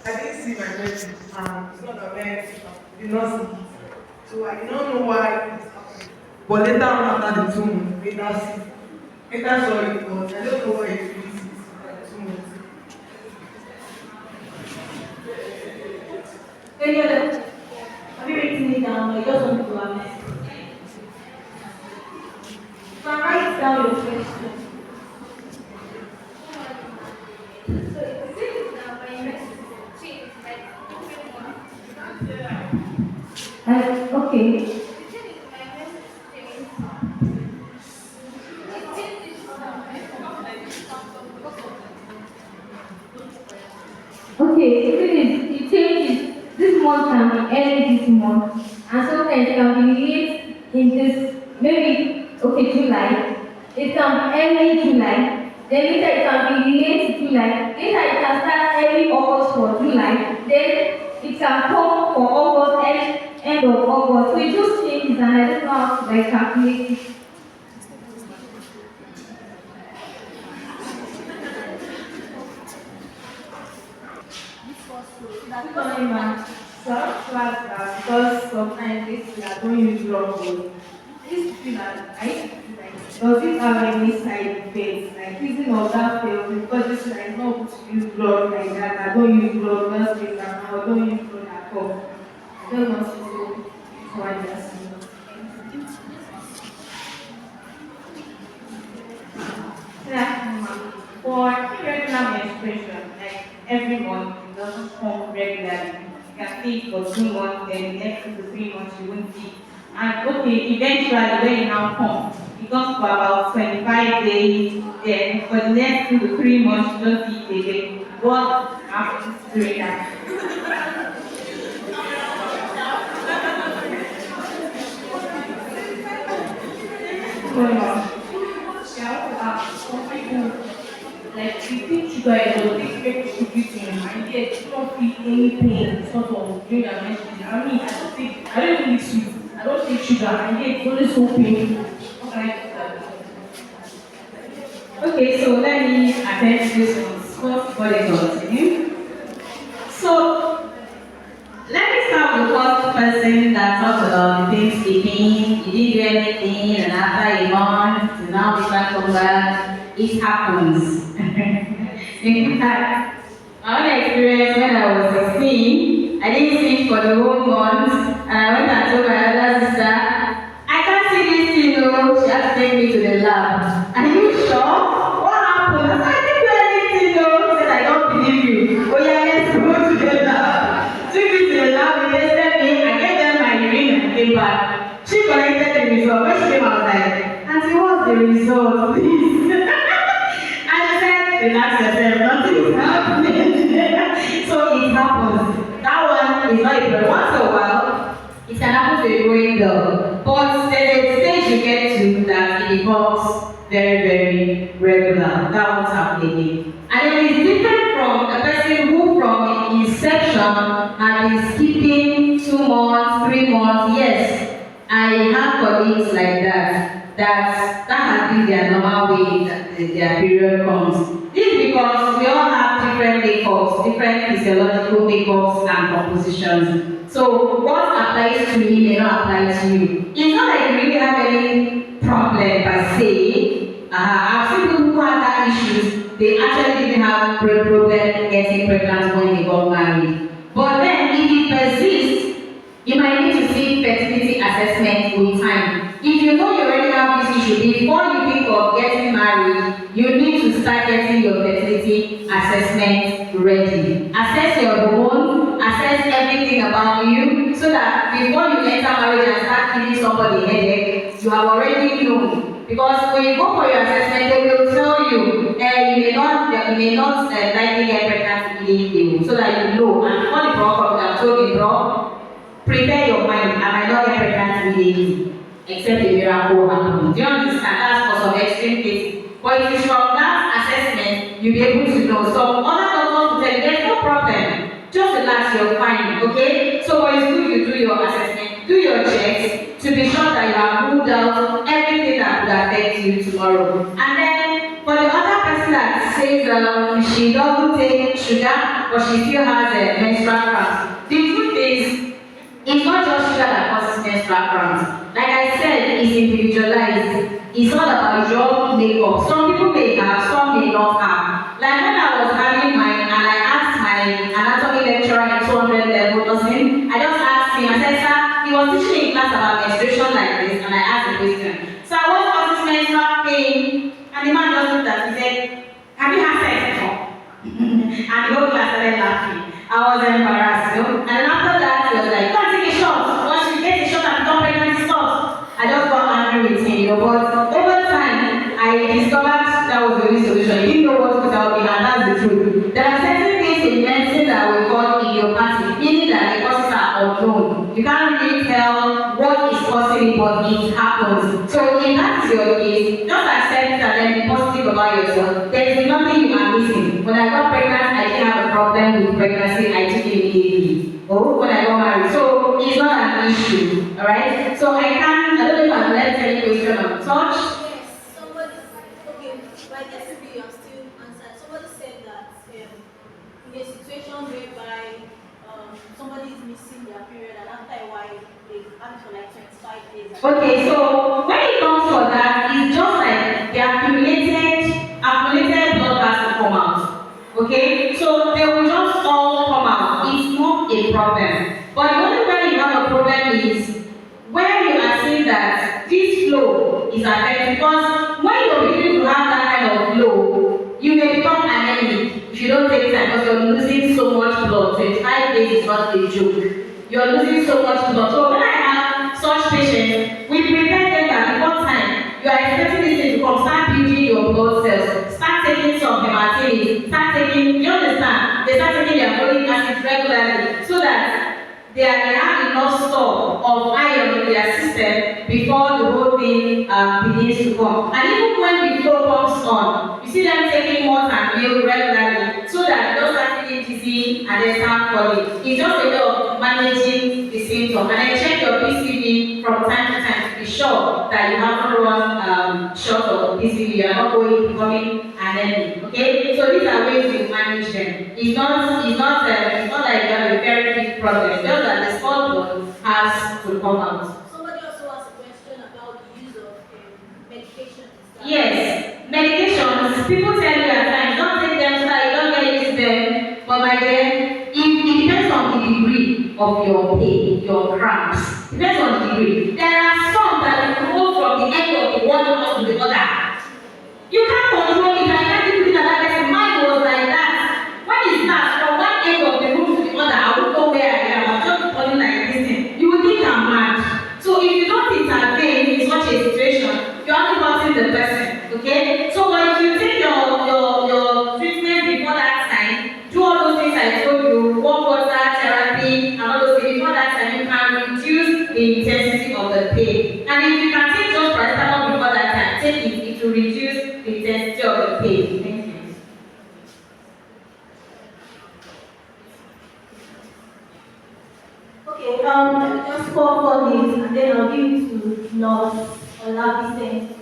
I didn't see my menstrual, and it's not that men did not see it. So I did not know why it happened. But later on, after the 2 months, later see, later saw it, but I don't know why it really sees after the 2 months. Any other? Have you written it down or you just want to amend? You can write down your question. Okay. Okay, it changes. This month can be early this month, and sometimes it can be late in this, maybe, okay, July. It can be early July, then later it can be late July, later it can start early August for July, then it can come for August, end of August. So it just changes, and I don't know how to like calculate it. Coming back, so that because sometimes this we are going use wrong way. This thing that I used to feel like, does it have any side effects? Like using of that fail because this one is not good to use blood like that. I don't use blood, just take that now, I don't use blood at all. I don't want to know why that's yeah, for irregular menstruation, like every month, it doesn't come regularly. You can see it for 2 months, then the next 2 to 3 months you won't see it. And okay, eventually when it now comes, it comes for about 25 days, then for the next 2 to 3 months you don't see it again. What happens during that? Going on. Yeah, some people like you think sugar is a big everything and yet you don't feel any pain sort of during your menstruation. I mean, I don't even eat sweet. I don't take sugar and yet it's always so painful. What can I do that? Okay, so let me attempt this one first before they continue. So let me start with the first person that talked about the things sleeping, he didn't do anything, and after a month, to now be back come back. It happens. In fact, my own experience when I was 16, I didn't sleep for the whole month, and I went and told my other sister, I can't see this thing, no. She had to take me to the lab. Are you sure? What happened? I said, I didn't do anything, no. She said, I don't believe you. Oh yeah, let's go to the lab. Took me to the lab, they tested me, I gave them my urine and came back. She collected the result. When she came, I was like, Auntie, what's the result, please? And she said, relax yourself, nothing is happening. So it happens. That one is not a problem. Once in a while, it can happen to a growing girl. But there's a stage you get to that it becomes very, very regular. That won't happen again. And it is different from a person who from inception had been skipping 2 months, 3 months. Yes, I have colleagues like that. That has been their normal way that their period comes. This is because we all have different makeups, different physiological makeups and compositions. So what applies to me may not apply to you. It's not like you really have any problem per se. I've seen people who have that issues. They actually didn't have problem getting pregnant when they got married. But then if it persists, you might need to seek fertility assessment with time. If you know you already have this issue, before you think of getting married, you need to start getting your fertility assessment ready. Assess your hormones, assess everything about you, so that before you enter marriage and start giving somebody headache, you have already known. Because when you go for your assessment, they will tell you, you may not likely get pregnant immediately, so that you know. And before the problem comes, told you, bro, prepare your mind, and I might not get pregnant immediately, except a miracle happens. Do you understand? That's for some extreme cases. But if it's from that assessment, you'll be able to know. So other doctors will tell you there's no problem. Just relax, you're fine, okay? So it's good you do your assessment, do your checks to be sure that you have ruled out everything that would affect you tomorrow. And then for the other person that that says she doesn't take sugar, but she still has a menstrual cramps. The truth is, it's not just sugar that causes menstrual cramps. Like I said, it's individualized. It's all about your makeup. Some people may have, some may not have. Like when I was having mine and I asked my anatomy lecturer in 200 level nursing, I just asked him, I said, sir, he was teaching in class about menstruation like this, and I asked the question. So what causes menstrual pain? And the man just looked at me and said, have you had sex before? And the whole class started laughing. I was embarrassed, you know. And then after that, he was like, go and take a shot. Once you get a shot and become pregnant, stop. I just got angry with him, you know. But over time, I discovered that was the only solution. He didn't know what to tell me, and that's the truth. There are certain things in medicine that we call idiopathic, meaning that the causes are unknown. You can't really tell what is causing it, but it happens. So if that is your case, just accept it and then be positive about yourself. There is nothing you are missing. When I got pregnant, I didn't have a problem with pregnancy. I took it immediately. Oh, when I got married. So it's not an issue. Alright? So I don't know if I've left any question on touch. Yes, somebody, okay, by yesterday you have still answered. Somebody said that in a situation whereby somebody is missing their period and after a while they have it for like 25 days. Okay, so when it comes for that, it's just like the accumulated blood has to come out. Okay, so they will just all come out. It's not a problem. But the only way you have a problem is when you are seeing that this flow is affected, because when you're beginning to have that kind of flow, you may become anemic if you don't take time, because you're losing so much blood. 25 days is not a joke. You're losing so much blood. So when I have such patients, we prepare them that before time, you are expecting this thing to come, start building your blood cells, start taking some hematinics, start taking, you understand? They start taking their folic acid regularly so that they have enough store of iron in their system before the whole thing begins to come. And even when the flow comes on, you see them taking more and milk regularly so that they don't start feeling dizzy and then start falling. It's just a way of managing the symptom. And then check your PCV from time to time to be sure that you haven't run short of PCV. You are not going becoming anemic. Okay? So these are ways you manage them. It's not like you have a very big problem. It's just that the stored blood has to come out. Somebody also asked a question about the use of medication. Yes, medications, people tell you at times, don't take them so that you don't get used to them. But my dear, it depends on the degree of your pain, your cramps. It depends on the degree. There are some that you go from the end of the one to the other. You can't control it. I can't do it like that. Mine was like that. When it starts from one end of the room to the other, I won't know where I am. I'm just falling like this thing. You will think I'm mad. So if you don't intervene in such a situation, you're only hurting the person. Okay? So if you take your treatment before that time, do all those things I told you, warm water, therapy, and all those things before that time, you can reduce the intensity of the pain. And if you can take just paracetamol before that time, take it. It will reduce the intensity of the pain. Thank you. Okay, let me just call for this and then I'll give it to Nurse Olabisi.